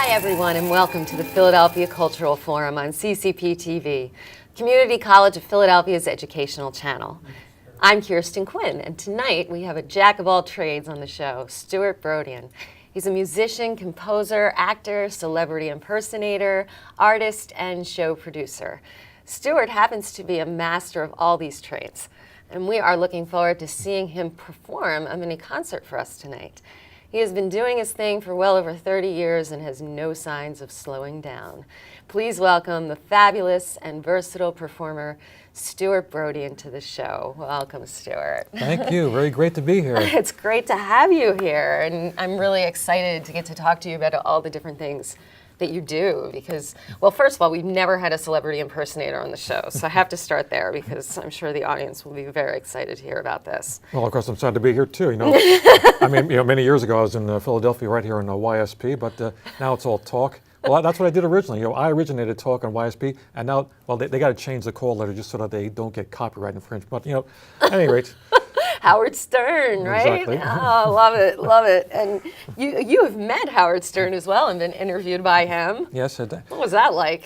Hi, everyone, and welcome to the Philadelphia Cultural Forum on CCP TV, Community College of Philadelphia's educational channel. I'm Kirsten Quinn, and tonight we have a jack of all trades on the show, Stewart Brodian. He's a musician, composer, actor, celebrity impersonator, artist, and show producer. Stewart happens to be a master of all these trades, and we are looking forward to seeing him perform a mini concert for us tonight. He has been doing his thing for well over 30 years and has no signs of slowing down. Please welcome the fabulous and versatile performer, Stewart Brodian, to the show. Welcome, Stewart. Thank you. Very great to be here. It's great to have you here, and I'm really excited to get to talk to you about all the different things that you do because, well, first of all, we've never had a celebrity impersonator on the show, so I have to start there because I'm sure the audience will be very excited to hear about this. Well, of course, I'm excited to be here too. I mean, many years ago I was in Philadelphia, right here on YSP, but now it's all talk. Well, that's what I did originally. I originated talk on YSP, and now, well, they got to change the call letter just so that they don't get copyright infringement. But at any rate. Howard Stern, right? Exactly. Oh, love it, love it. And you have met Howard Stern as well and been interviewed by him. Yes, I did. What was that like?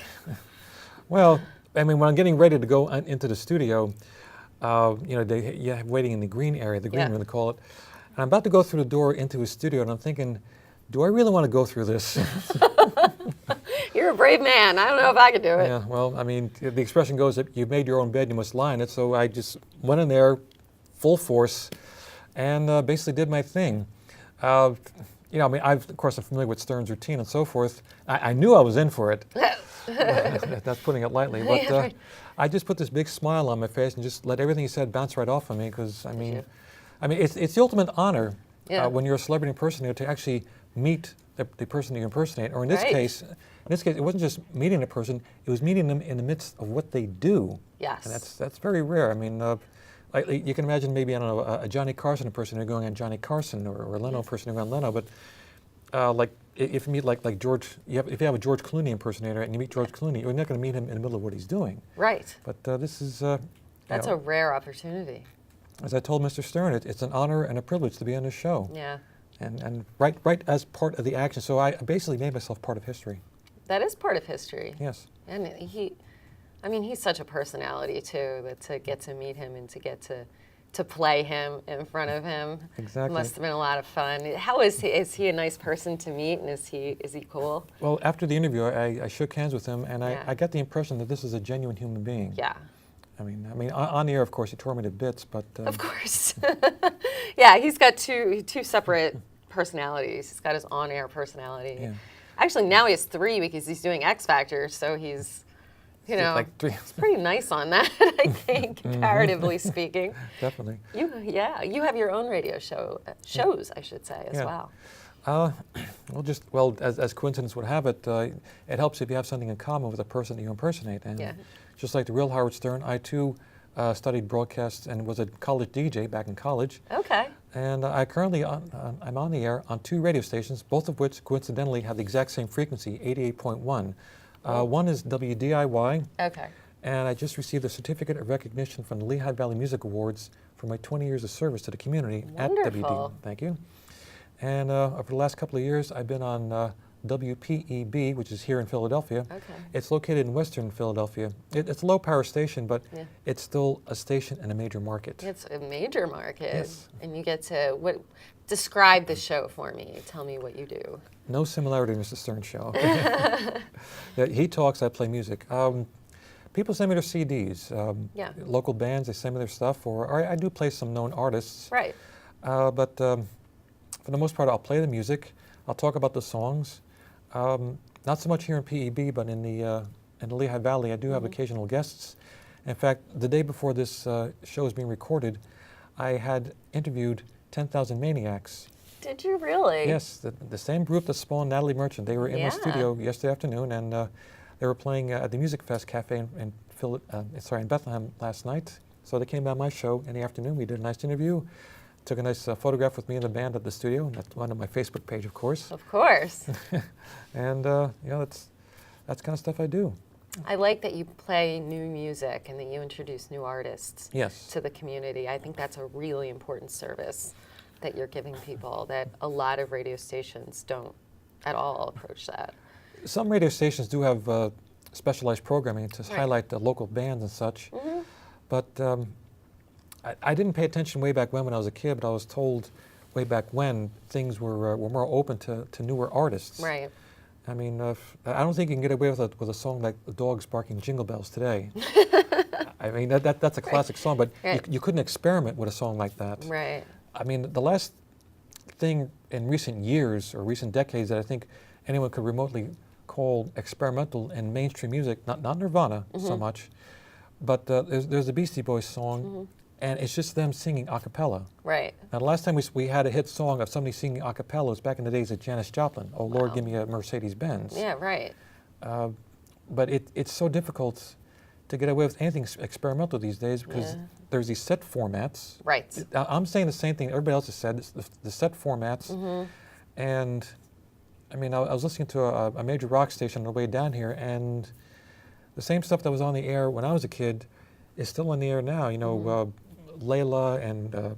Well, I mean, when I'm getting ready to go into the studio, waiting in the green area, the green room they call it, and I'm about to go through the door into his studio, and I'm thinking, do I really want to go through this? You're a brave man. I don't know if I could do it. Yeah, well, I mean, the expression goes that you made your own bed, you must lie in it, so I just went in there, full force, and basically did my thing. I mean, of course, I'm familiar with Stern's routine and so forth. I knew I was in for it. That's putting it lightly. But I just put this big smile on my face and just let everything he said bounce right off of me because, I mean, it's the ultimate honor when you're a celebrity impersonator to actually meet the person you impersonate. Or in this case, it wasn't just meeting a person; it was meeting them in the midst of what they do. Yes, and that's very rare. I mean. You can imagine maybe, I don't know, a Johnny Carson impersonator going on Johnny Carson or a Leno impersonator going on Leno, but like if you meet like George, if you have a George Clooney impersonator and you meet George Clooney, you're not going to meet him in the middle of what he's doing. Right. But this is... That's a rare opportunity. As I told Mr. Stern, it's an honor and a privilege to be on this show. Yeah. And right as part of the action, so I basically made myself part of history. That is part of history. Yes. And he's such a personality too, that to get to meet him and to get to play him in front of him must have been a lot of fun. How is he? Is he a nice person to meet, and is he cool? Well, after the interview, I shook hands with him, and I got the impression that this is a genuine human being. Yeah. I mean, on the air, of course, he tore me to bits, but... Of course. Yeah, he's got two separate personalities. He's got his on-air personality. Yeah. Actually, now he has three because he's doing X Factor, so he's... it's pretty nice on that, I think, comparatively speaking. Definitely. You have your own radio shows, I should say, as well. As coincidence would have it, it helps if you have something in common with the person that you impersonate. And just like the real Howard Stern, I too studied broadcast and was a college DJ back in college. Okay. And I currently, I'm on the air on two radio stations, both of which coincidentally have the exact same frequency, 88.1. One is WDIY. Okay. And I just received a certificate of recognition from the Lehigh Valley Music Awards for my 20 years of service to the community at WD. Thank you. And over the last couple of years, I've been on WPEB, which is here in Philadelphia. Okay. It's located in western Philadelphia. It's a low-power station, but it's still a station in a major market. It's a major market. Yes. And you get to describe the show for me. Tell me what you do. No similarity to Mr. Stern's show. He talks, I play music. People send me their CDs. Local bands, they send me their stuff, or I do play some known artists. Right. But for the most part, I'll play the music. I'll talk about the songs. Not so much here in PEB, but in the Lehigh Valley, I do have occasional guests. In fact, the day before this show is being recorded, I had interviewed 10,000 Maniacs. Did you really? Yes, the same group that spawned Natalie Merchant. They were in my studio yesterday afternoon, and they were playing at the Music Fest Cafe in Bethlehem last night. So they came by my show in the afternoon. We did a nice interview. Took a nice photograph with me and the band at the studio. That's one on my Facebook page, of course. Of course. And that's kind of stuff I do. I like that you play new music and that you introduce new artists to the community. I think that's a really important service that you're giving people that a lot of radio stations don't at all approach that. Some radio stations do have specialized programming to highlight the local bands and such, but I didn't pay attention way back when I was a kid, but I was told way back when things were more open to newer artists. Right. I mean, I don't think you can get away with a song like "The Dogs Barking Jingle Bells" today. I mean, that's a classic song, but you couldn't experiment with a song like that. Right. I mean, the last thing in recent years or recent decades that I think anyone could remotely call experimental in mainstream music, not Nirvana so much, but there's the Beastie Boys song, and it's just them singing a cappella. Right. Now, the last time we had a hit song of somebody singing a cappella was back in the days of Janis Joplin. Oh, Lord, give me a Mercedes-Benz. Yeah, right. But it's so difficult to get away with anything experimental these days because there's these set formats. Right. I'm saying the same thing everybody else has said, the set formats. And I mean, I was listening to a major rock station on the way down here, and the same stuff that was on the air when I was a kid is still on the air now. You know, Layla and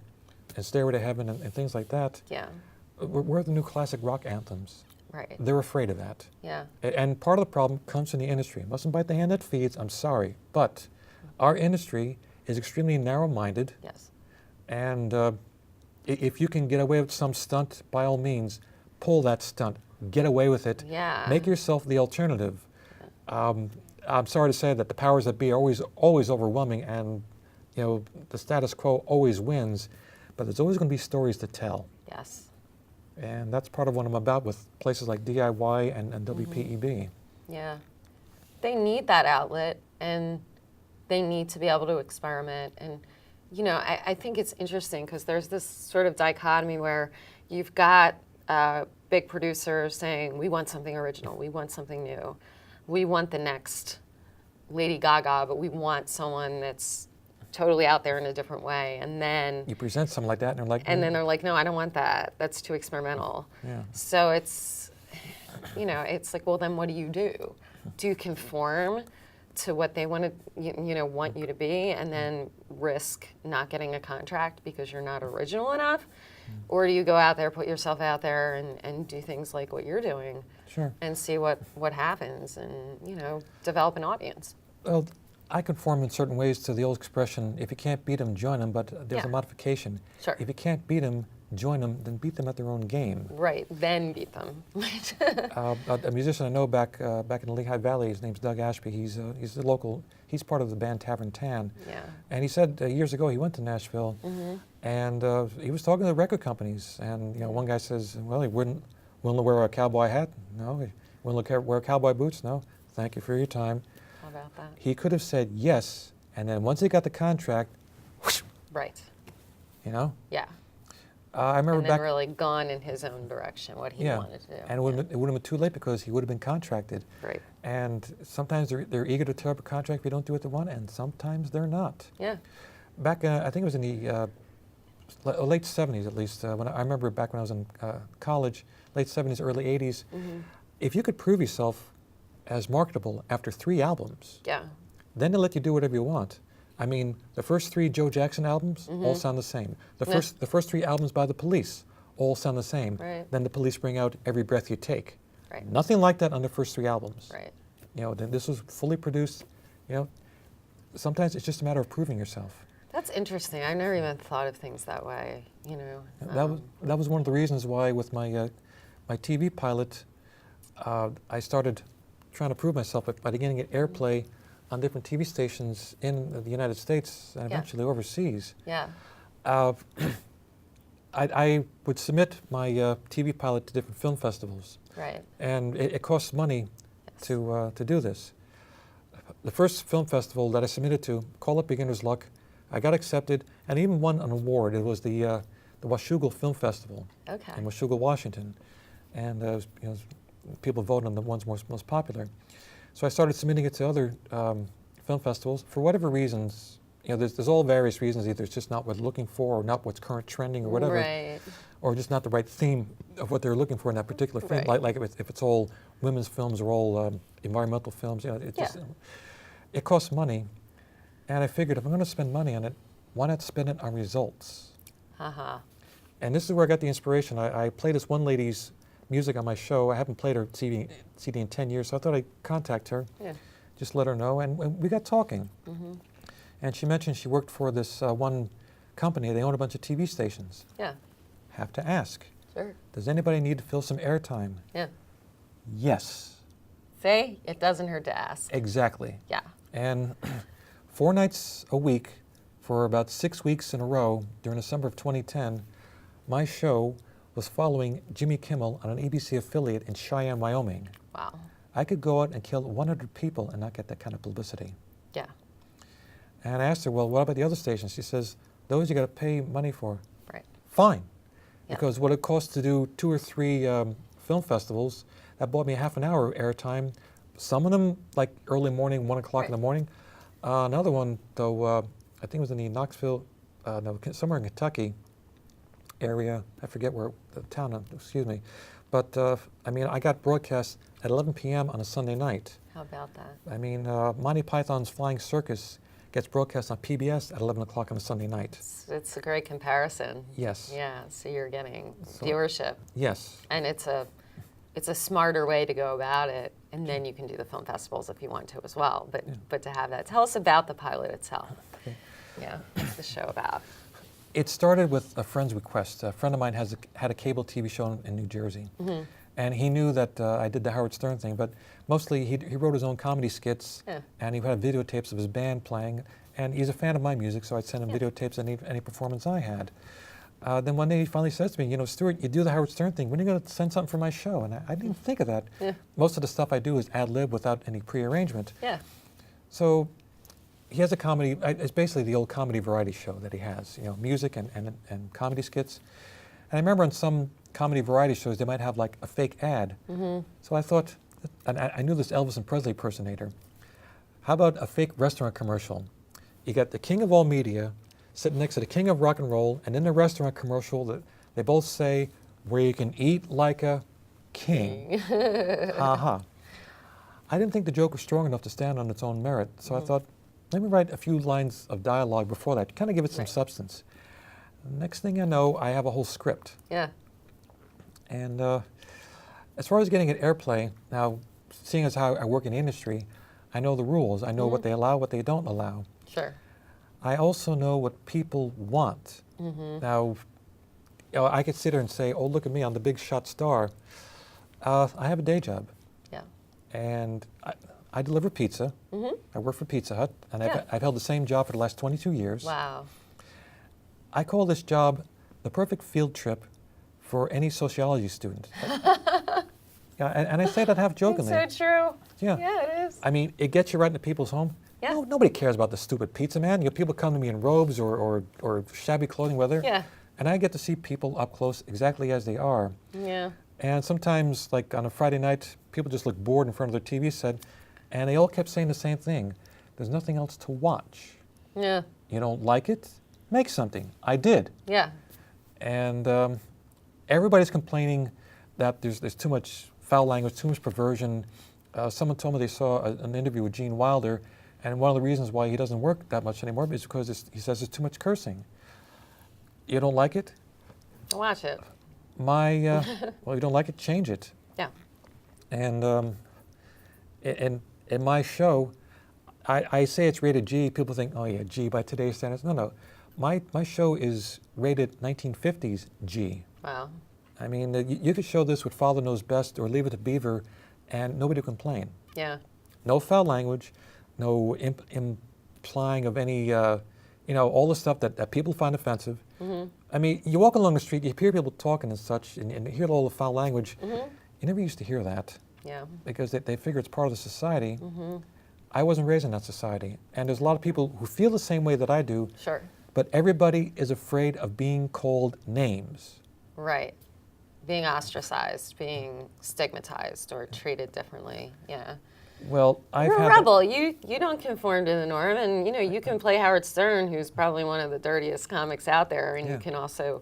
Stairway to Heaven and things like that. Yeah. We're the new classic rock anthems. Right. They're afraid of that. Yeah. And part of the problem comes from the industry. Mustn't bite the hand that feeds, I'm sorry. But our industry is extremely narrow-minded. Yes. And if you can get away with some stunt, by all means, pull that stunt. Get away with it. Yeah. Make yourself the alternative. I'm sorry to say that the powers that be are always overwhelming, and you know the status quo always wins. But there's always going to be stories to tell. Yes. And that's part of what I'm about with places like DIY and WPEB. Yeah. They need that outlet, and they need to be able to experiment. And, you know, I think it's interesting because there's this sort of dichotomy where you've got big producers saying, we want something original, we want something new, we want the next Lady Gaga, but we want someone that's totally out there in a different way. And then You present something like that, and they're like, and then they're like, no, I don't want that. That's too experimental. Yeah. So it's, you know, it's like, well, then what do you do? Do you conform to what they want to, want you to be, and then risk not getting a contract because you're not original enough? Or do you go out there, put yourself out there, and do things like what you're doing, Sure. and see what happens, and develop an audience? Well, I conform in certain ways to the old expression, if you can't beat them, join them, but there's a modification. Sure. If you can't beat them, join them, then beat them at their own game. Right, then beat them. A musician I know back in the Lehigh Valley, his name's Doug Ashby, he's the local, he's part of the band Tavern Tan. Yeah. And he said years ago he went to Nashville, and he was talking to the record companies, and one guy says, well, he wouldn't wear a cowboy hat? No. He wouldn't wear cowboy boots? No. Thank you for your time. How about that? He could have said yes, and then once he got the contract, whoosh, Right. Yeah. I remember And then back. really gone in his own direction, what he wanted to do. And it would have been too late because he would have been contracted. Right. And sometimes they're eager to tear up a contract if you don't do what they want, and sometimes they're not. Yeah. Back, I think it was in the late 70s at least, when I remember back when I was in college, late 70s, early 80s, if you could prove yourself as marketable after 3 albums, Yeah. then they let you do whatever you want. I mean, the first 3 Joe Jackson albums all sound the same. The first 3 albums by the Police all sound the same. Right. Then the Police bring out Every Breath You Take. Right. Nothing like that on the first 3 albums. Right. Then this was fully produced. Sometimes it's just a matter of proving yourself. That's interesting. I never even thought of things that way. That was one of the reasons why with my my TV pilot, I started trying to prove myself by getting at airplay on different TV stations in the United States and eventually overseas. Yeah. I would submit my TV pilot to different film festivals. Right. And it costs money to do this. The first film festival that I submitted to, Call It Beginner's Luck, I got accepted and even won an award. It was the Washougal Film Festival in Washougal, Washington. And people voted on the ones most popular. So I started submitting it to other film festivals. For whatever reasons, there's all various reasons. Either it's just not what they're looking for, or not what's current trending, or whatever, Right. or just not the right theme of what they're looking for in that particular film. Right. Like if it's all women's films or all environmental films, it costs money. And I figured if I'm going to spend money on it, why not spend it on results? Uh-huh. And this is where I got the inspiration. I played this one lady's music on my show. I haven't played her CD in 10 years, so I thought I'd contact her, Yeah. just let her know. And we got talking. Mm-hmm. And she mentioned she worked for this one company. They own a bunch of TV stations. Yeah. Have to ask, Sure. does anybody need to fill some airtime? Yeah. Yes. See, it doesn't hurt to ask. Exactly. Yeah. And 4 nights a week for about 6 weeks in a row during the summer of 2010, my show was following Jimmy Kimmel on an ABC affiliate in Cheyenne, Wyoming. Wow. I could go out and kill 100 people and not get that kind of publicity. Yeah. And I asked her, well, what about the other stations? She says, those you got to pay money for. Right. Fine. Yeah. Because what it costs to do 2 or 3 film festivals, that bought me half an hour airtime. Some of them, like early morning, 1 o'clock in the morning. Another one, though, I think it was in the Knoxville, no, somewhere in Kentucky area. I forget where, the town, excuse me. But, I mean, I got broadcast at 11 p.m. on a Sunday night. How about that? I mean, Monty Python's Flying Circus gets broadcast on PBS at 11 o'clock on a Sunday night. It's a great comparison. Yes. Yeah, so you're getting So- viewership. Yes. And it's a smarter way to go about it, and then you can do the film festivals if you want to as well. But to have that, tell us about the pilot itself. Okay. Yeah, what's the show about? It started with a friend's request. A friend of mine had a cable TV show in New Jersey, and he knew that I did the Howard Stern thing. But mostly, he wrote his own comedy skits, and he had videotapes of his band playing. And he's a fan of my music, so I'd send him videotapes of any performance I had. Then one day he finally says to me, you know, Stewart, you do the Howard Stern thing. When are you going to send something for my show? And I didn't think of that. Yeah. Most of the stuff I do is ad lib without any prearrangement. Yeah. So he has a comedy. It's basically the old comedy variety show that he has. You know, music and comedy skits. And I remember on some comedy variety shows they might have like a fake ad. So I thought, and I knew this Elvis and Presley impersonator. How about a fake restaurant commercial? You got the king of all media sitting next to the king of rock and roll, and in the restaurant commercial, they both say, where you can eat like a king. Ha. I didn't think the joke was strong enough to stand on its own merit, so I thought, let me write a few lines of dialogue before that, kind of give it some substance. Next thing I know, I have a whole script. Yeah. And as far as getting it airplay, now, seeing as how I work in the industry, I know the rules. I know what they allow, what they don't allow. Sure. I also know what people want. Now, you know, I could sit here and say, oh, look at me, I'm the big shot star. I have a day job. Yeah. And I deliver pizza. I work for Pizza Hut, and I've held the same job for the last 22 years. Wow. I call this job the perfect field trip for any sociology student. Yeah, and I say that half jokingly. It's so true. Yeah. Yeah, it is. I mean, it gets you right into people's home. Yeah. No, nobody cares about the stupid pizza man. You know, people come to me in robes or shabby clothing, whether. Yeah. And I get to see people up close exactly as they are. Yeah. And sometimes, like on a Friday night, people just look bored in front of their TV set, and they all kept saying the same thing. There's nothing else to watch. Yeah. You don't like it? Make something. I did. Yeah. And everybody's complaining that there's too much foul language, too much perversion. Someone told me they saw an interview with Gene Wilder, and one of the reasons why he doesn't work that much anymore is because he says there's too much cursing. You don't like it? Watch it. Well, you don't like it, change it. Yeah. And in my show, I say it's rated G. People think, oh yeah, G by today's standards. No. My show is rated 1950s G. Wow. I mean, you could show this with Father Knows Best or Leave It to Beaver, and nobody would complain. Yeah. No foul language, no implying of any, all the stuff that people find offensive. I mean, you walk along the street, you hear people talking and such, and you hear all the foul language. You never used to hear that. Yeah. Because they figure it's part of the society. I wasn't raised in that society. And there's a lot of people who feel the same way that I do. Sure. But everybody is afraid of being called names. Right. Being ostracized, being stigmatized or treated differently. Yeah. Well, You're a rebel. You don't conform to the norm, and you can play Howard Stern, who's probably one of the dirtiest comics out there, and you can also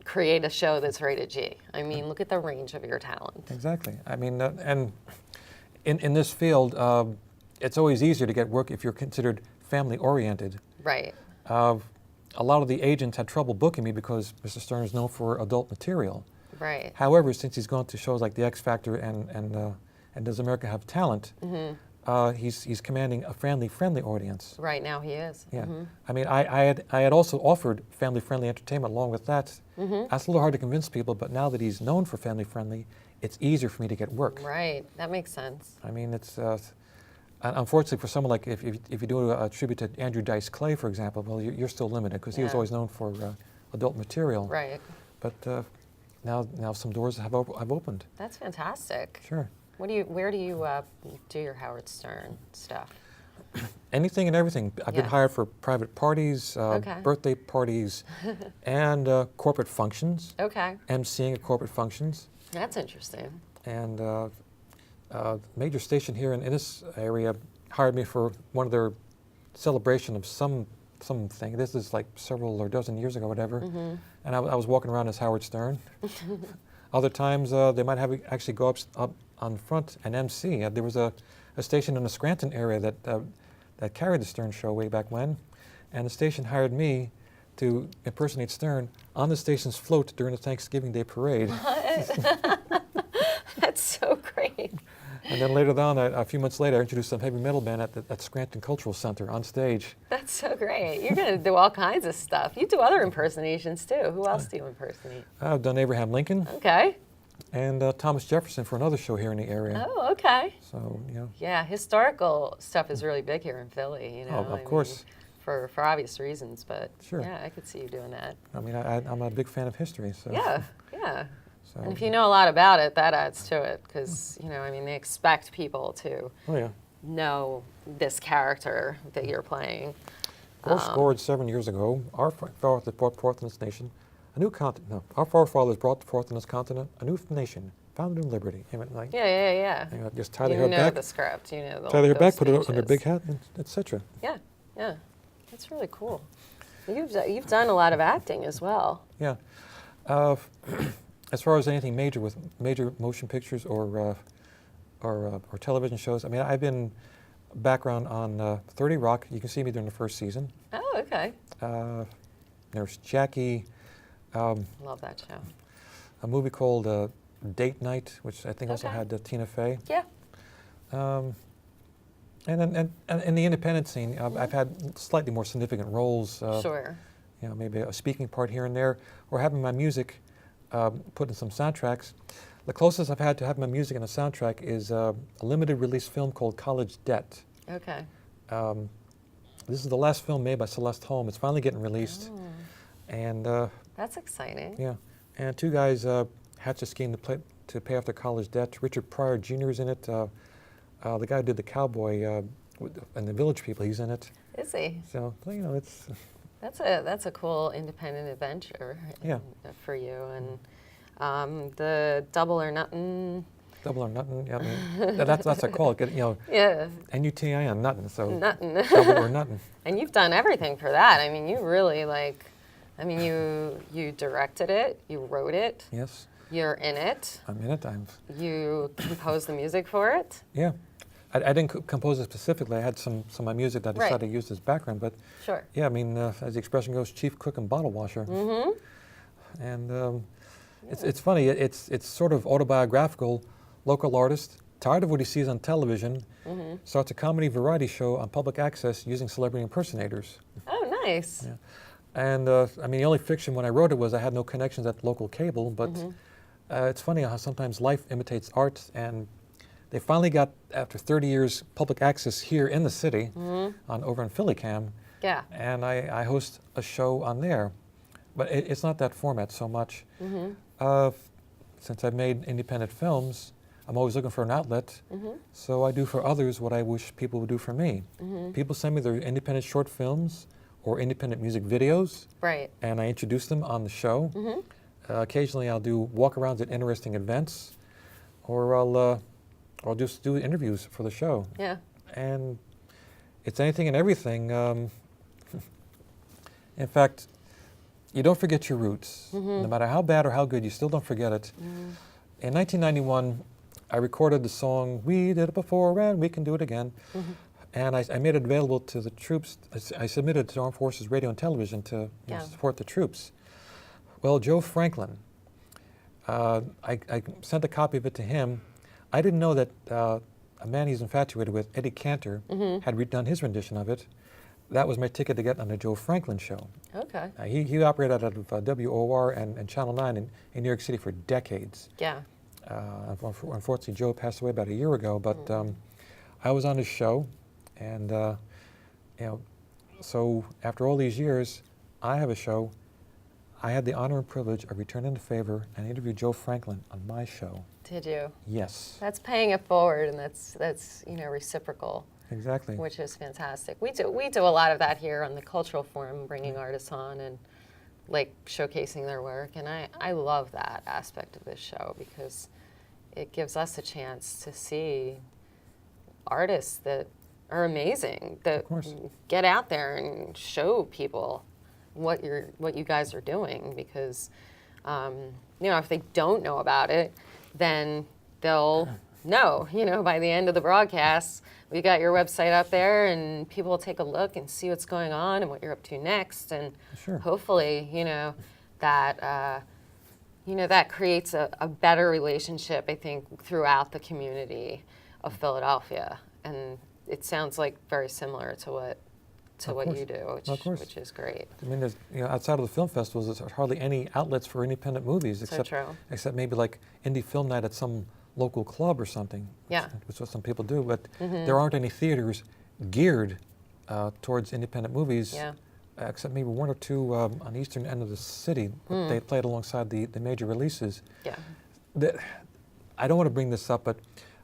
create a show that's rated G. I mean, look at the range of your talent. Exactly. I mean, and in this field, it's always easier to get work if you're considered family-oriented. Right. A lot of the agents had trouble booking me because Mr. Stern is known for adult material. Right. However, since he's gone to shows like The X Factor and Does America Have Talent, he's commanding a family-friendly audience. Right now he is. Yeah. I mean, I had also offered family-friendly entertainment along with that. That's a little hard to convince people, but now that he's known for family-friendly, it's easier for me to get work. Right. That makes sense. I mean, it's unfortunately for someone like if you do a tribute to Andrew Dice Clay, for example, well, you're still limited because he was Yeah. always known for adult material. Right. But now some doors have opened. That's fantastic. Sure. Where do you do your Howard Stern stuff? Anything and everything. I've been Yeah. hired for private parties, Okay. birthday parties, and corporate functions. Okay. emceeing at corporate functions. That's interesting. And major station here in this area hired me for one of their celebration of something. This is like several or dozen years ago, whatever. And I was walking around as Howard Stern. Other times they might have me actually go up on front and MC. There was a station in the Scranton area that carried the Stern show way back when, and the station hired me to impersonate Stern on the station's float during the Thanksgiving Day parade. That's so great. And then later on, a few months later, I introduced some heavy metal band at Scranton Cultural Center on stage. That's so great. You're going to do all kinds of stuff. You do other impersonations too. Who else do you impersonate? I've done Abraham Lincoln Okay. and Thomas Jefferson for another show here in the area. Oh, okay. So, you know. Yeah, historical stuff is really big here in Philly, you know. Oh, of course. For obvious reasons, but Sure. yeah, I could see you doing that. I mean, I'm a big fan of history. So. Yeah, yeah. So, And if you know a lot about it, that adds to it because, you know, I mean, they expect people to oh, yeah. know this character that you're playing. Scored 7 years ago, our forefathers brought forth in this nation a new continent. No, our forefathers brought forth in this continent a new nation, founded in liberty. You know, like, Yeah. you know, just tie their You hair know back, the script, you know tie their hair back, those put it on their speeches. big hat, etc. Yeah. That's really cool. You've done a lot of acting as well. Yeah. As far as anything major with major motion pictures or television shows, I mean, I've been background on 30 Rock. You can see me during the first season. Oh, okay. There's Jackie, Love that show. a movie called Date Night, which I think also Okay. had Tina Fey. Yeah. And in the independent scene, I've had slightly more significant roles. Sure. You know, maybe a speaking part here and there, or having my music put in some soundtracks. The closest I've had to having my music in a soundtrack is a limited release film called College Debt. Okay. This is the last film made by Celeste Holm. It's finally getting released. Oh, And that's exciting. yeah, and two guys hatched a scheme to pay off their college debt. Richard Pryor Jr. is in it. The guy who did the cowboy and the Village People, he's in it. Is he? So, you know, it's, That's a cool independent adventure Yeah. for you. And the Double or Nothing. Double or Nothing. Yeah, I mean, that's a call. You know, Yeah, N-U-T-I-N, nothing. So Nothing. Double or Nothing. And you've done everything for that. I mean, you really you directed it, you wrote it, Yes, you're in it, I'm in it. you composed the music for it. Yeah. I didn't compose it specifically. I had some of my music that I decided Right. to use as background. But Sure. yeah, I mean, as the expression goes, chief cook and bottle washer. Mm-hmm. And it's funny. It's sort of autobiographical. Local artist, tired of what he sees on television, starts a comedy variety show on public access using celebrity impersonators. Oh, nice. Yeah. And I mean, the only fiction when I wrote it was I had no connections at local cable. But it's funny how sometimes life imitates art. And they finally got, after 30 years, public access here in the city on over in PhillyCam. Yeah. And I host a show on there. But it's not that format so much. Since I've made independent films, I'm always looking for an outlet. So I do for others what I wish people would do for me. People send me their independent short films or independent music videos, Right. and I introduce them on the show. Occasionally I'll do walk-arounds at interesting events, or I'll just do interviews for the show. Yeah. And it's anything and everything. In fact, you don't forget your roots. No matter how bad or how good, you still don't forget it. In 1991, I recorded the song, "We Did It Before and We Can Do It Again." And I made it available to the troops. I submitted it to Armed Forces Radio and Television to Yeah. support the troops. Well, Joe Franklin, I sent a copy of it to him. I didn't know that a man he's infatuated with, Eddie Cantor, had redone his rendition of it. That was my ticket to get on the Joe Franklin show. Okay. He operated out of WOR and Channel 9 in New York City for decades. Yeah. Unfortunately, Joe passed away about a year ago, but I was on his show, and so after all these years, I have a show. I had the honor and privilege of returning the favor and interviewed Joe Franklin on my show. Did you? Yes. That's paying it forward, and that's reciprocal. Exactly. Which is fantastic. We do a lot of that here on the Cultural Forum, bringing artists on and like showcasing their work, and I love that aspect of this show because it gives us a chance to see artists that are amazing, that get out there and show people what you guys are doing, because if they don't know about it, then they'll know. By the end of the broadcast, we got your website up there, and people will take a look and see what's going on and what you're up to next, and hopefully, that that creates a better relationship, I think, throughout the community of Philadelphia, and it sounds like very similar to what you do, which is great. I mean, there's, outside of the film festivals, there's hardly any outlets for independent movies, except maybe like indie film night at some local club or something. Yeah. Which is what some people do, but there aren't any theaters geared towards independent movies. Yeah. Except maybe one or two on the eastern end of the city. But they played alongside the major releases. Yeah. I don't want to bring this up, but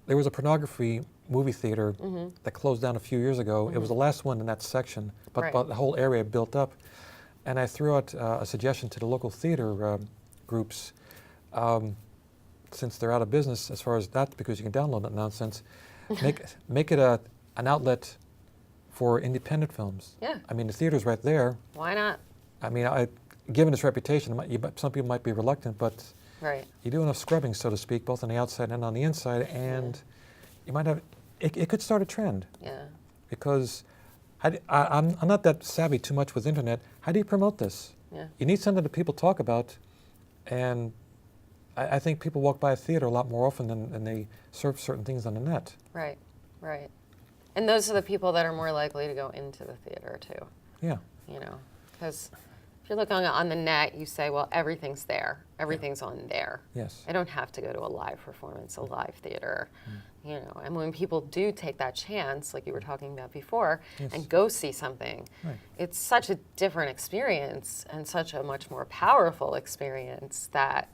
there was a pornography movie theater that closed down a few years ago. It was the last one in that section, but the whole area built up. And I threw out a suggestion to the local theater groups, since they're out of business as far as that, because you can download that nonsense, make it an outlet for independent films. Yeah. I mean, the theater's right there. Why not? I mean, given its reputation, some people might be reluctant, but you do enough scrubbing, so to speak, both on the outside and on the inside, and you might have, it could start a trend. Yeah. Because I'm not that savvy too much with internet. How do you promote this? Yeah. You need something that people talk about, and I think people walk by a theater a lot more often than they surf certain things on the net. Right, right. And those are the people that are more likely to go into the theater too. Yeah. Because if you're looking on the net, you say, well, everything's there. Everything's on there. Yes. I don't have to go to a live performance, a live theater. And when people do take that chance, like you were talking about before, and go see something, it's such a different experience and such a much more powerful experience that,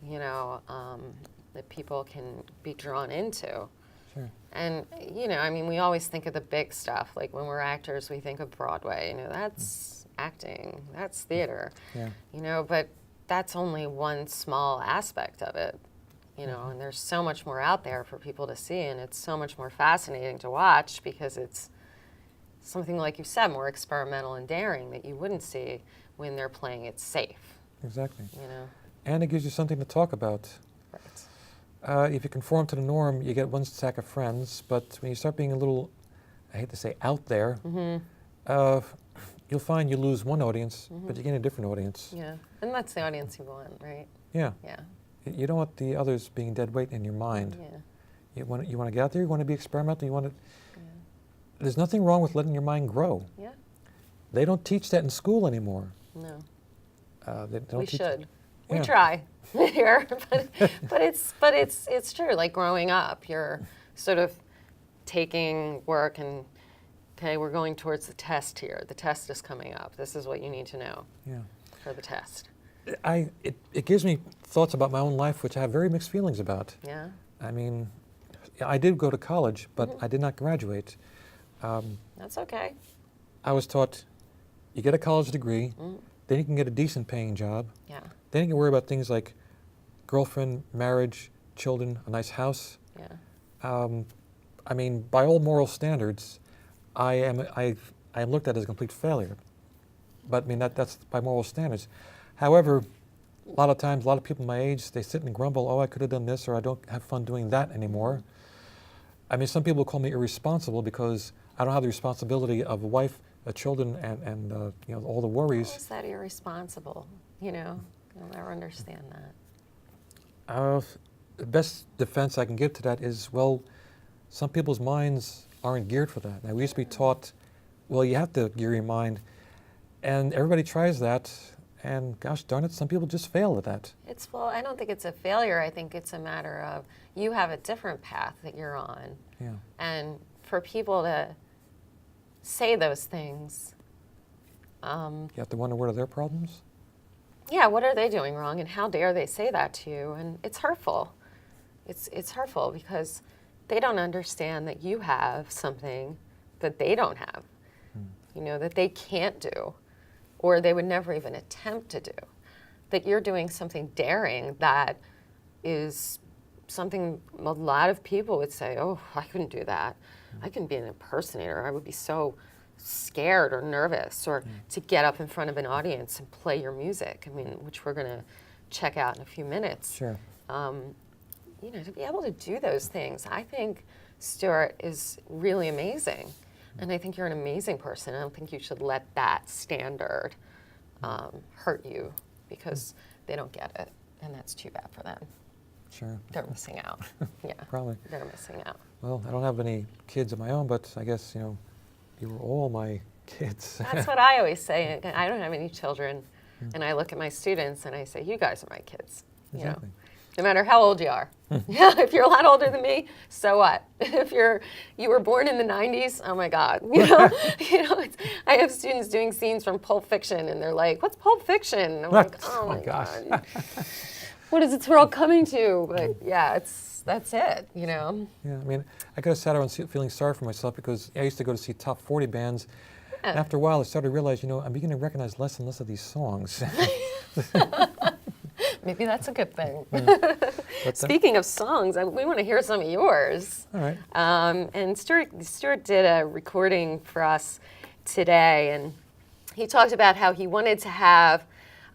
that people can be drawn into. Sure. And, we always think of the big stuff. Like when we're actors, we think of Broadway. That's acting, that's theater. Yeah. But that's only one small aspect of it. And there's so much more out there for people to see, and it's so much more fascinating to watch because it's something, like you said, more experimental and daring that you wouldn't see when they're playing it safe. Exactly. And it gives you something to talk about. Right. If you conform to the norm, you get one stack of friends, but when you start being a little, I hate to say, out there, you'll find you lose one audience, but you gain a different audience. Yeah, and that's the audience you want, right? Yeah. Yeah. You don't want the others being dead weight in your mind. Yeah. You want to get out there, you want to be experimental, you want to... There's nothing wrong with letting your mind grow. Yeah. They don't teach that in school anymore. No. They don't we teach should. Yeah. We try here, but it's true. Like growing up, you're sort of taking work and, okay, we're going towards the test here. The test is coming up. This is what you need to know for the test. It gives me thoughts about my own life, which I have very mixed feelings about. Yeah. I mean, I did go to college, but I did not graduate. That's okay. I was taught, you get a college degree, then you can get a decent paying job. Yeah. Then you can worry about things like girlfriend, marriage, children, a nice house. Yeah. I mean, by all moral standards, I am looked at as a complete failure. But I mean, that's by moral standards. However, a lot of times, a lot of people my age, they sit and grumble, oh, I could have done this, or I don't have fun doing that anymore. I mean, some people call me irresponsible because I don't have the responsibility of a wife, children, and all the worries. How is that irresponsible? I'll never understand that. The best defense I can give to that is, well, some people's minds aren't geared for that. Now, we used to be taught, well, you have to gear your mind, and everybody tries that, and gosh darn it, some people just fail at that. Well, I don't think it's a failure. I think it's a matter of you have a different path that you're on. Yeah. And for people to say those things, You have to wonder, what are their problems? yeah, what are they doing wrong, and how dare they say that to you? And it's hurtful. It's hurtful because they don't understand that you have something that they don't have, you know, that they can't do, or they would never even attempt to do. That you're doing something daring that is something a lot of people would say, oh, I couldn't do that. I couldn't be an impersonator. I would be so scared or nervous, or to get up in front of an audience and play your music, I mean, which we're going to check out in a few minutes. Sure. You know, to be able to do those things, I think Stewart is really amazing. And I think you're an amazing person. I don't think you should let that standard hurt you, because they don't get it, and that's too bad for them. Sure. They're missing out. Yeah. Probably. They're missing out. Well, I don't have any kids of my own, but I guess, you know, you were all my kids. That's what I always say. I don't have any children, and I look at my students and I say, you guys are my kids. You Exactly. know, no matter how old you are. Yeah, if you're a lot older than me, so what? If you were born in the 90s, oh my God. You know, I have students doing scenes from Pulp Fiction, and they're like, what's Pulp Fiction? And I'm like, oh my gosh. God. What is this world coming to? But yeah, that's it, you know. Yeah, I mean, I got to sat around feeling sorry for myself, because I used to go to see top 40 bands. And after a while, I started to realize, you know, I'm beginning to recognize less and less of these songs. Maybe that's a good thing. But, Speaking of songs, we want to hear some of yours. all right. And Stewart did a recording for us today, and he talked about how he wanted to have,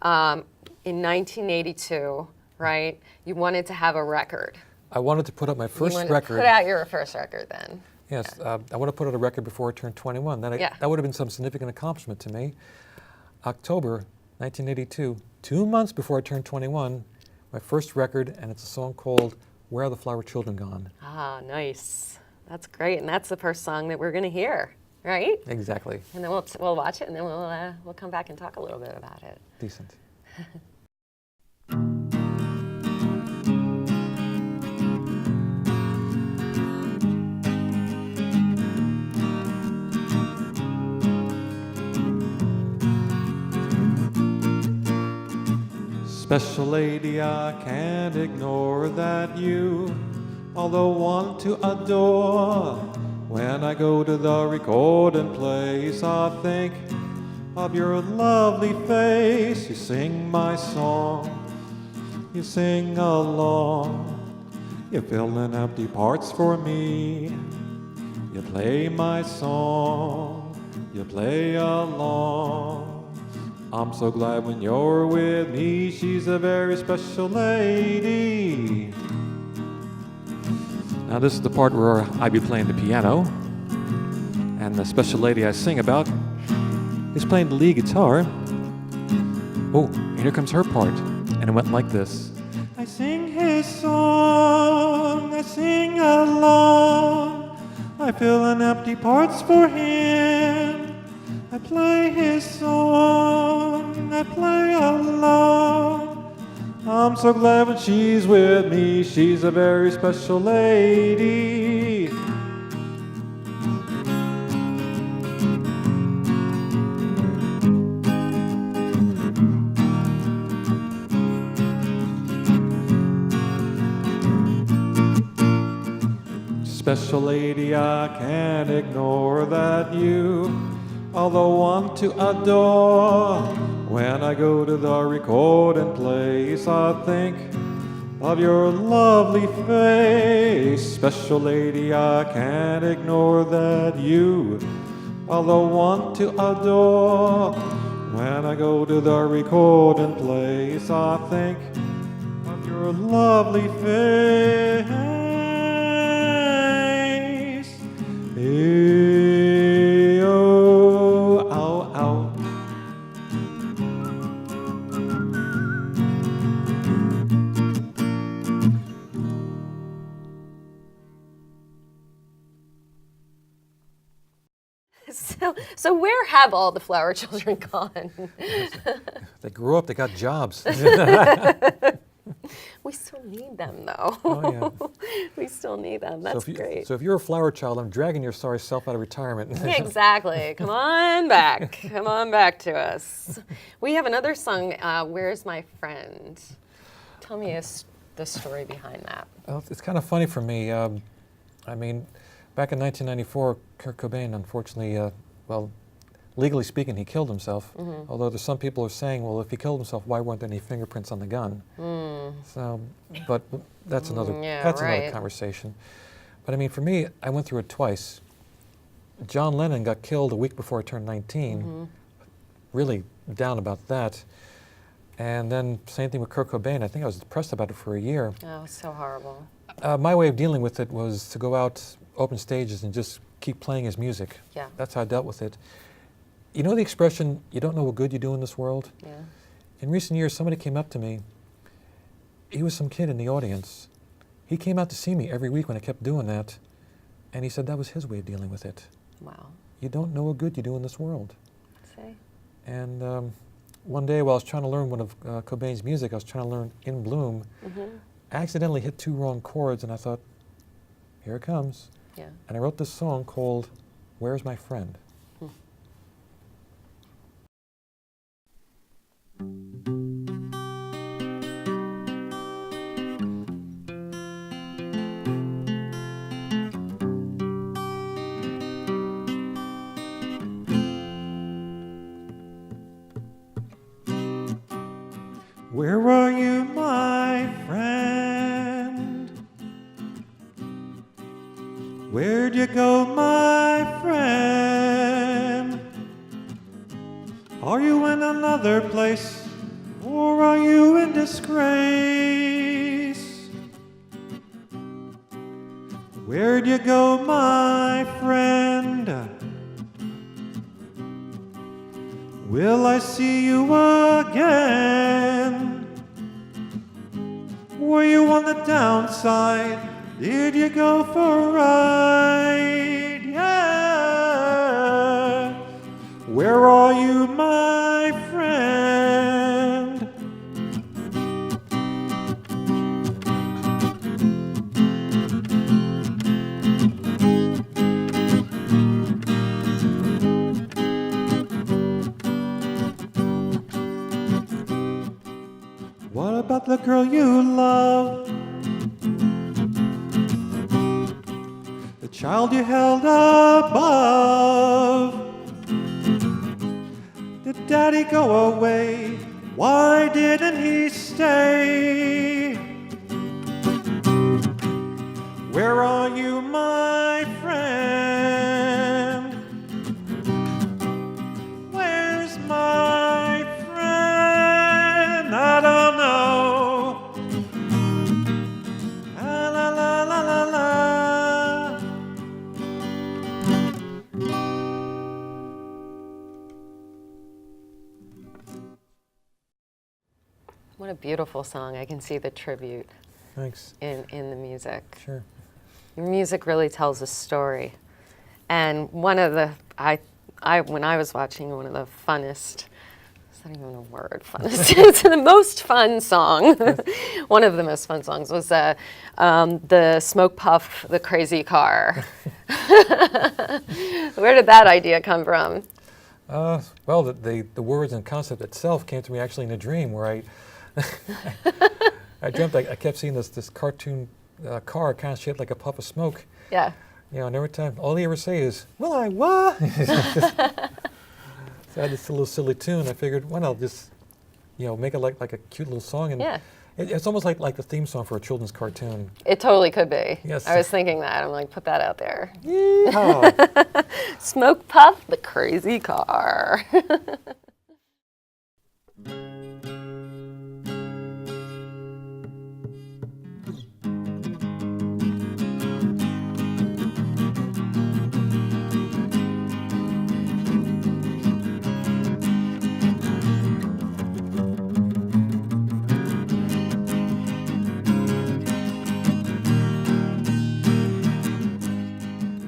in 1982, right, you wanted to have a record. I wanted to put up my You first wanted to record. put out your first record then. Yes, I want to put out a record before I turned 21. That would have been some significant accomplishment to me. October 1982, 2 months before I turned 21, my first record, and it's a song called Where Are the Flower Children Gone? Ah, nice. That's great, and that's the first song that we're going to hear, right? Exactly. And then we'll watch it, and then we'll come back and talk a little bit about it. Decent. Special lady, I can't ignore that you, although one to adore. When I go to the recording place, I think of your lovely face. You sing my song, you sing along, you fill in empty parts for me. You play my song, you play along. I'm so glad when you're with me. She's a very special lady. Now this is the part where I be playing the piano, and the special lady I sing about is playing the lead guitar. Oh, and here comes her part, and it went like this. I sing his song, I sing along, I fill in empty parts for him. I play his song, I play along. I'm so glad when she's with me. She's a very special lady. Special lady, I can't ignore that you, although one to adore. When I go to the recording place, I think of your lovely face. Special lady, I can't ignore that you, although one to adore. When I go to the recording place, I think of your lovely face. Hey-oh, ow, ow. So where have all the flower children gone? They grew up, they got jobs. We still need them, though. Oh, yeah. We still need them. That's great. So if you're a flower child, I'm dragging your sorry self out of retirement. Yeah, exactly. Come on back. Come on back to us. We have another song, Where's My Friend? Tell me the story behind that. Well, it's kind of funny for me. I mean, back in 1994, Kurt Cobain, unfortunately, legally speaking, he killed himself. Mm-hmm. Although there's some people who are saying, well, if he killed himself, why weren't there any fingerprints on the gun? So, but that's another another conversation. But I mean, for me, I went through it twice. John Lennon got killed a week before I turned 19. Really down about that. And then same thing with Kurt Cobain. I think I was depressed about it for a year. Oh, so horrible. My way of dealing with it was to go out, open stages, and just keep playing his music. Yeah. That's how I dealt with it. You know the expression, you don't know what good you do in this world? Yeah. In recent years, somebody came up to me. He was some kid in the audience. He came out to see me every week when I kept doing that. And he said that was his way of dealing with it. Wow. You don't know what good you do in this world. See? And one day while I was trying to learn one of Cobain's music, I was trying to learn In Bloom. I accidentally hit 2 wrong chords, and I thought, here it comes. Yeah. And I wrote this song called Where's My Friend? Where are you, my friend? Where'd you go, my friend? Are you in another place, or are you in disgrace? Where'd you go, my friend? Will I see you again? Were you on the downside? Did you go for a ride? Yeah. Where are you, my friend? What about the girl you love? The child you held above? Did Daddy go away? Why didn't he stay? Where are you, my friend? Where's my friend? I don't know. La la la la la la. What a beautiful song. I can see the tribute Thanks. in the music. Sure. Your music really tells a story. And one of the, when I was watching, one of the funnest, is that even a word, funnest? It's the most fun song. One of the most fun songs was the Smoke Puff, the Crazy Car. Where did that idea come from? Well, the words and concept itself came to me actually in a dream where I dreamt I kept seeing this cartoon car kind of shaped like a puff of smoke. Yeah. You know, and every time, all they ever say is, "Will I what?" So I had this little silly tune. I figured, why not just, make it like a cute little song. And Yeah. it's almost like the theme song for a children's cartoon. It totally could be. Yes. I was thinking that. I'm like, put that out there. Yeehaw. Smoke Puff, the Crazy Car.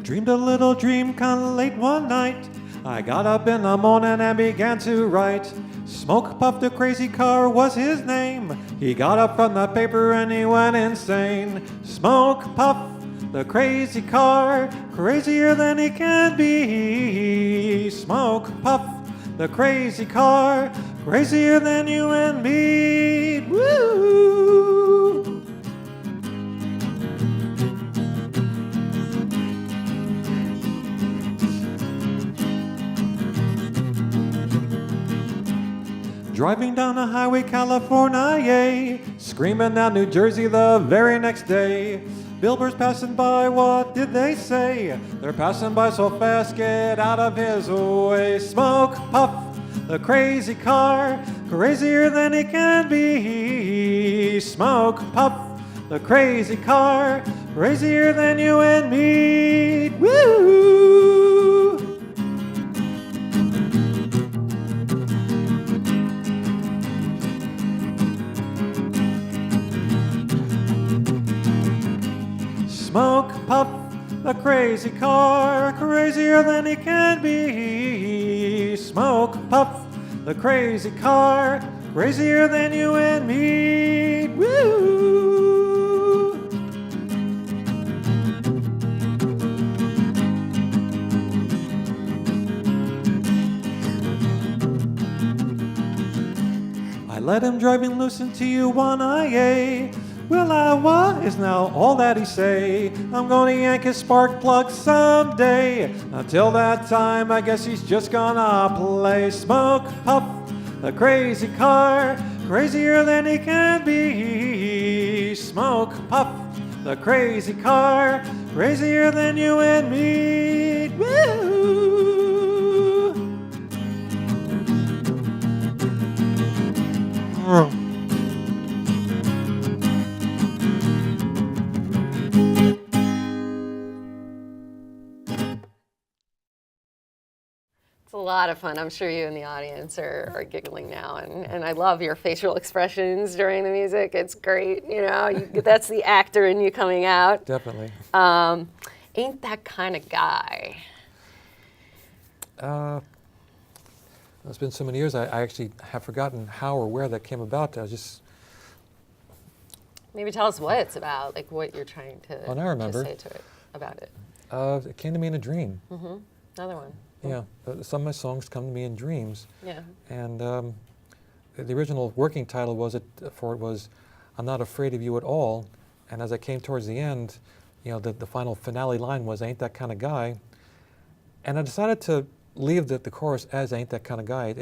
Dreamed a little dream kinda late one night. I got up in the morning and began to write. Smoke Puff the Crazy Car was his name. He got up from the paper and he went insane. Smoke Puff the Crazy Car, crazier than he can be. Smoke Puff the Crazy Car, crazier than you and me. Woo! Driving down the highway, California, yay, screaming down New Jersey the very next day. Billboards passing by, what did they say? They're passing by so fast, get out of his way. Smoke Puff the Crazy Car, crazier than he can be. Smoke Puff the Crazy Car, crazier than you and me. Woo! Smoke Puff the Crazy Car, crazier than he can be. Smoke Puff the Crazy Car, crazier than you and me. Woo! I let him driving loose into Tijuana. Well, I was is now all that he say. I'm gonna yank his spark plug someday. Until that time, I guess he's just gonna play. Smoke Puff the Crazy Car, crazier than he can be. Smoke Puff the Crazy Car, crazier than you and me. Woo! It's a lot of fun. I'm sure you in the audience are giggling now, and I love your facial expressions during the music. It's great, you know. That's the actor in you coming out. Definitely. Ain't that kind of guy? It's been so many years, I actually have forgotten how or where that came about. I was just... Maybe tell us what it's about, like what you're trying to, Oh, now I remember. to say to it about it. It came to me in a dream. Mm-hmm. Another one. Yeah, some of my songs come to me in dreams. Yeah. And the original working title was "I'm Not Afraid of You at All." And as I came towards the end, you know, the final finale line was "I ain't that kind of guy." And I decided to leave the chorus as "I ain't that kind of guy."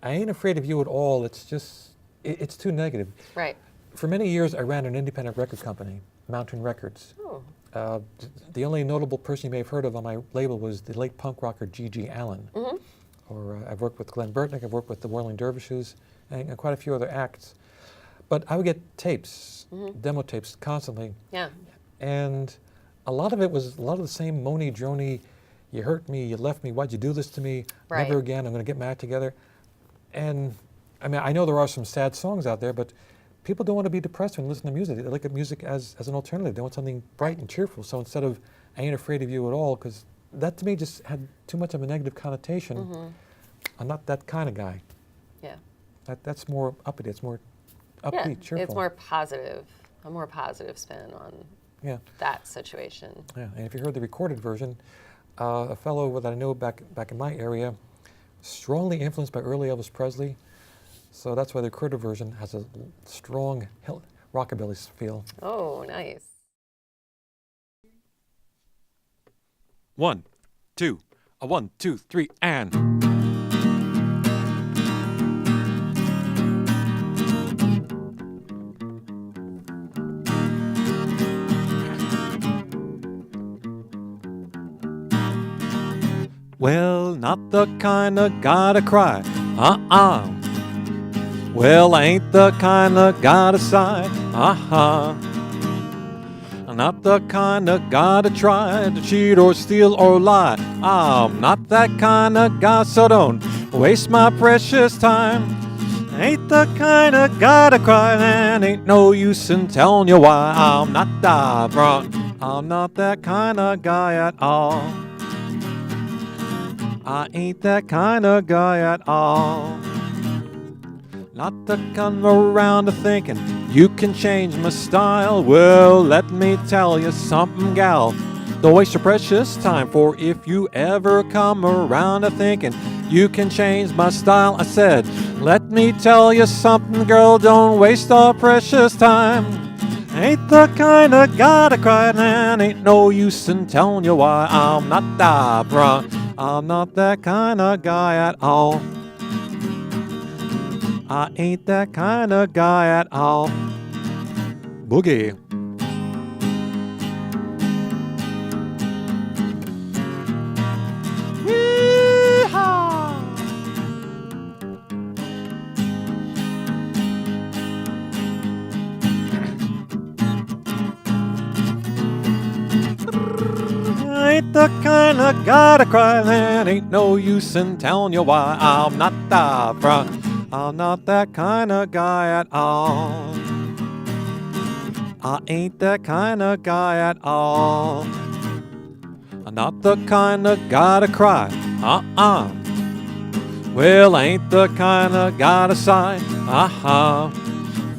I ain't afraid of you at all. It's just it's too negative. Right. For many years, I ran an independent record company, Mountain Records. Oh. The only notable person you may have heard of on my label was the late punk rocker G.G. Allen. Mm-hmm. Or I've worked with Glenn Burtnick, I've worked with the Whirling Dervishes, and quite a few other acts. But I would get tapes, demo tapes, constantly. Yeah. And a lot of the same moany, drony, you hurt me, you left me, why'd you do this to me, Right. never again, I'm going to get my act together. And I mean, I know there are some sad songs out there, but people don't want to be depressed when they listen to music. They look at music as an alternative. They want something bright and cheerful. So instead of "I ain't afraid of you at all," because that to me just had too much of a negative connotation. I'm not that kind of guy. Yeah. That's more uppity. It's more upbeat, cheerful. It's more positive, a more positive spin on that situation. Yeah, and if you heard the recorded version, a fellow that I know back in my area, strongly influenced by early Elvis Presley. So that's why the recorded version has a strong rockabilly feel. Oh, nice. 1, 2, 1, 2, 3, and. Well, not the kind of guy to cry, Well, I ain't the kind of guy to sigh, Not the kind of guy to try to cheat or steal or lie. I'm not that kind of guy, so don't waste my precious time. Ain't the kind of guy to cry, and ain't no use in telling you why. I'm not that kind of guy at all. I ain't that kind of guy at all. Not to come around to thinking you can change my style. Well, let me tell you something, gal. Don't waste your precious time, for if you ever come around to thinking you can change my style, I said, let me tell you something, girl, don't waste our precious time. Ain't the kind of guy to cry, and ain't no use in telling you why. I'm not that, bruh. I'm not that kind of guy at all. I ain't that kind of guy at all. Boogie. Yee-haw! I ain't the kind of guy to cry, and ain't no use in telling you why. I'm not that, bruh. I'm not that kind of guy at all. I ain't that kind of guy at all. I'm not the kind of guy to cry. Well, I ain't the kind of guy to sigh.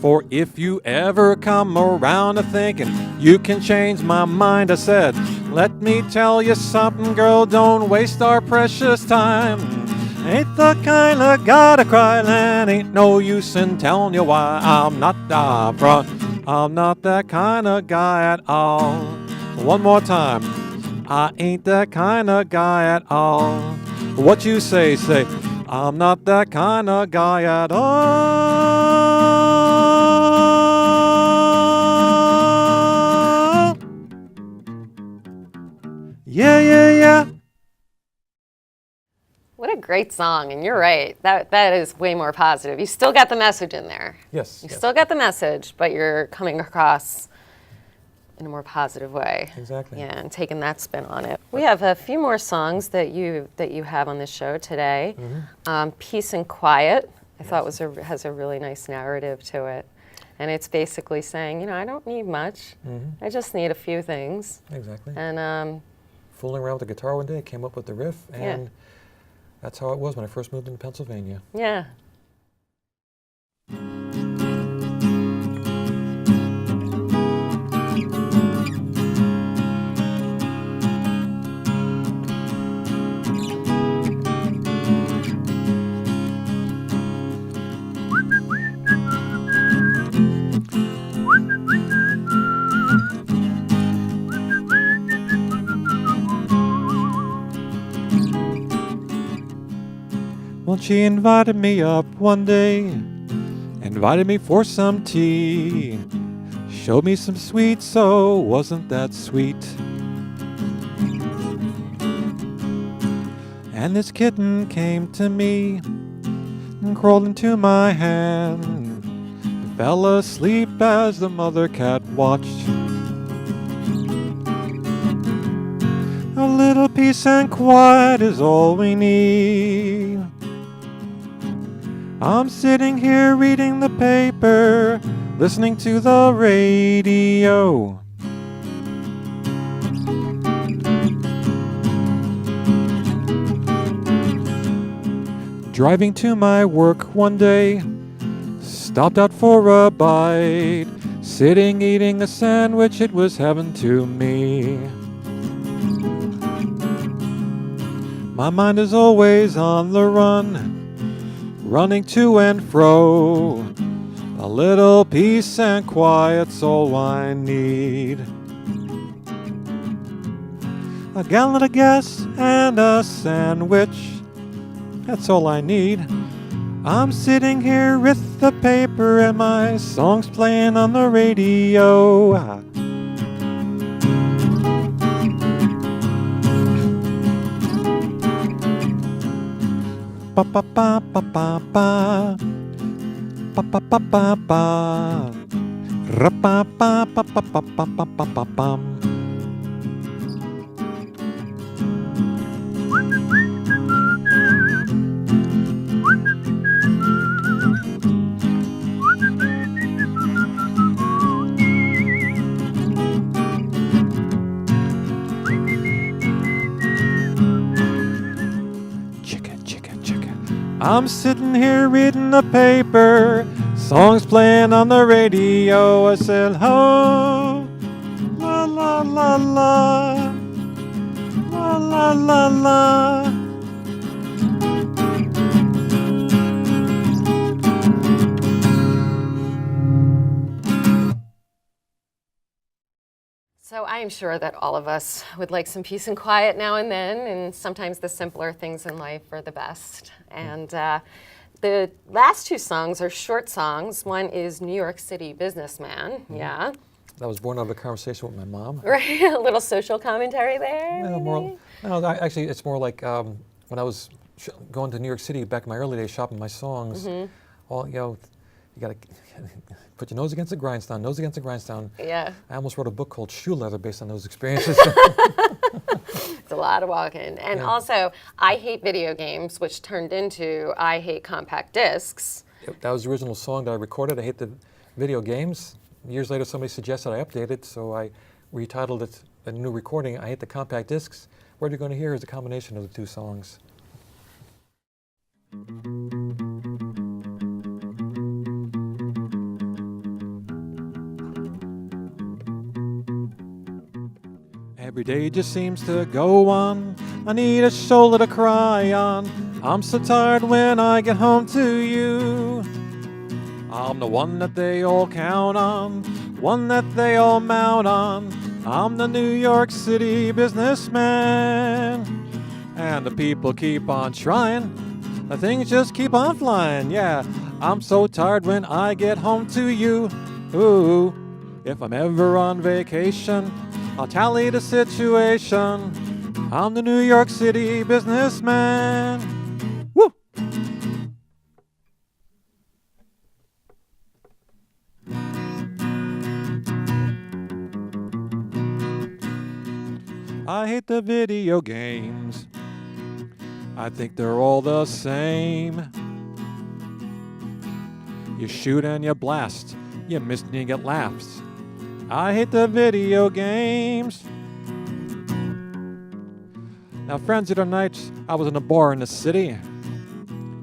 For if you ever come around to thinking you can change my mind, I said, let me tell you something, girl, don't waste our precious time. Ain't the kind of guy to cry, and ain't no use in telling you why. I'm not that, bruh. I'm not that kind of guy at all. One more time. I ain't that kind of guy at all. What you say, I'm not that kind of guy at all. Yeah, yeah, yeah. What a great song, and you're right. That is way more positive. You still got the message in there. Yes. You still got the message, but you're coming across in a more positive way. Exactly. Yeah, and taking that spin on it. We have a few more songs that you have on this show today. Mm-hmm. Peace and Quiet, I thought has a really nice narrative to it. And it's basically saying, I don't need much. Mm-hmm. I just need a few things. Exactly. And fooling around with the guitar one day, I came up with the riff, and yeah. That's how it was when I first moved into Pennsylvania. Yeah. Well, she invited me up one day, invited me for some tea, showed me some sweets, so wasn't that sweet? And this kitten came to me and crawled into my hand and fell asleep as the mother cat watched. A little peace and quiet is all we need. I'm sitting here reading the paper, listening to the radio. Driving to my work one day, stopped out for a bite. Sitting eating a sandwich, it was heaven to me. My mind is always on the run, running to and fro. A little peace and quiet's all I need. A gallon of gas and a sandwich, that's all I need. I'm sitting here with the paper and my song's playing on the radio. Ba ba ba ba ba ba ba ba ba ba ba ra ba ba ba ba ba ba ba ba ba bum. I'm sitting here reading the paper, songs playing on the radio. I said, oh, la la la la, la la la la. So I am sure that all of us would like some peace and quiet now and then, and sometimes the simpler things in life are the best. And the last two songs are short songs. One is New York City Businessman, yeah. That was born out of a conversation with my mom. Right, a little social commentary there. No, actually, it's more like when I was going to New York City back in my early days, shopping my songs. All you got to put your nose against the grindstone, nose against the grindstone. Yeah. I almost wrote a book called Shoe Leather based on those experiences. It's a lot of walking. And also, I hate video games, which turned into I hate compact discs. That was the original song that I recorded. I hate the video games. Years later, somebody suggested I update it, so I retitled it a new recording, I Hate the Compact Discs. What you're going to hear is a combination of the two songs. Every day just seems to go on. I need a shoulder to cry on. I'm so tired when I get home to you. I'm the one that they all count on, one that they all mount on. I'm the New York City businessman. And the people keep on trying, the things just keep on flying, yeah. I'm so tired when I get home to you. Ooh, if I'm ever on vacation, I'll tally the situation. I'm the New York City businessman. Woo! I hate the video games. I think they're all the same. You shoot and you blast. You miss and you get laughs. I hate the video games. Now, friends, the other night, I was in a bar in the city.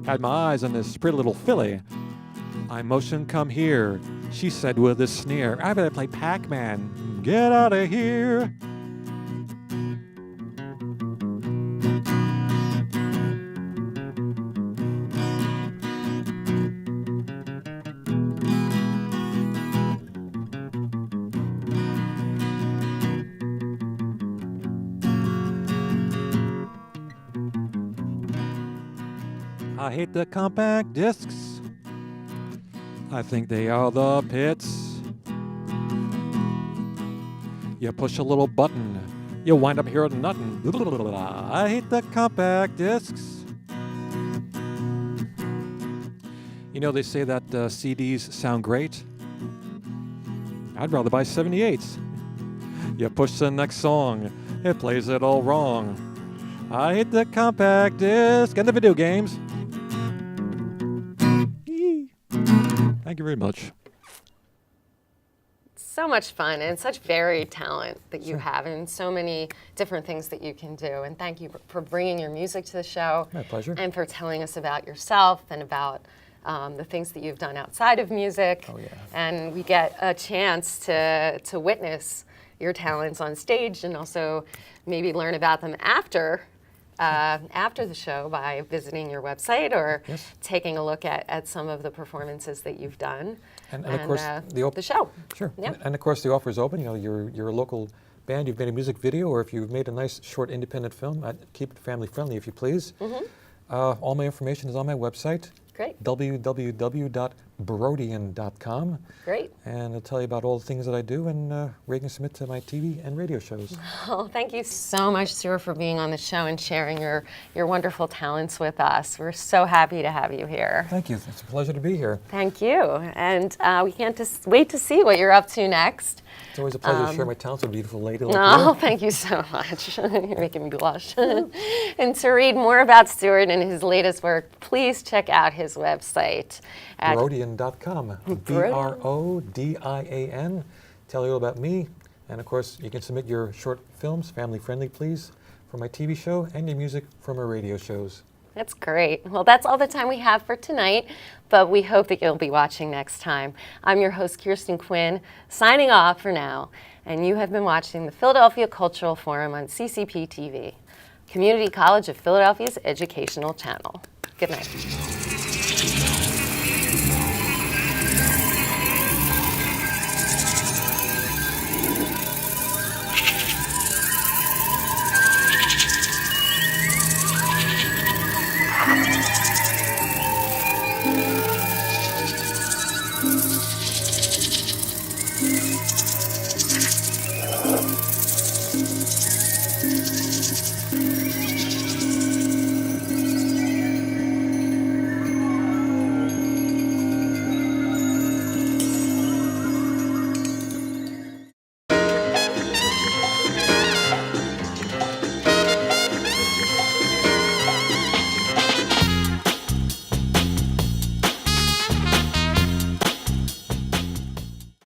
Had my eyes on this pretty little filly. I motioned, come here. She said with a sneer, I better play Pac-Man. Get out of here. I hate the compact discs. I think they are the pits. You push a little button, you wind up hearing nothing. I hate the compact discs. You know, they say that CDs sound great. I'd rather buy 78s. You push the next song, it plays it all wrong. I hate the compact disc and the video games. Thank you very much. So much fun and such varied talent that you have, and so many different things that you can do. And thank you for bringing your music to the show. My pleasure. And for telling us about yourself and about the things that you've done outside of music. Oh, yeah. And we get a chance to witness your talents on stage, and also maybe learn about them after the show by visiting your website or taking a look at some of the performances that you've done. And of course, the show. Sure. Yeah. And of course, the offer is open. You know, you're a local band, you've made a music video, or if you've made a nice short independent film, I'd keep it family friendly if you please. All my information is on my website. Great. www.brodian.com. Great. And it'll tell you about all the things that I do and where you can submit to my TV and radio shows. Oh, thank you so much, Stewart, for being on the show and sharing your wonderful talents with us. We're so happy to have you here. Thank you. It's a pleasure to be here. Thank you. And we can't just wait to see what you're up to next. It's always a pleasure to share my talents with a beautiful lady like Oh, you. thank you so much. You're making me blush. And to read more about Stewart and his latest work, please check out his website at Brodian.com. Brodian. Tell you all about me. And of course, you can submit your short films, family friendly, please, for my TV show and your music for my radio shows. That's great. Well, that's all the time we have for tonight, but we hope that you'll be watching next time. I'm your host, Kirsten Quinn, signing off for now, and you have been watching the Philadelphia Cultural Forum on CCP TV, Community College of Philadelphia's educational channel. Good night.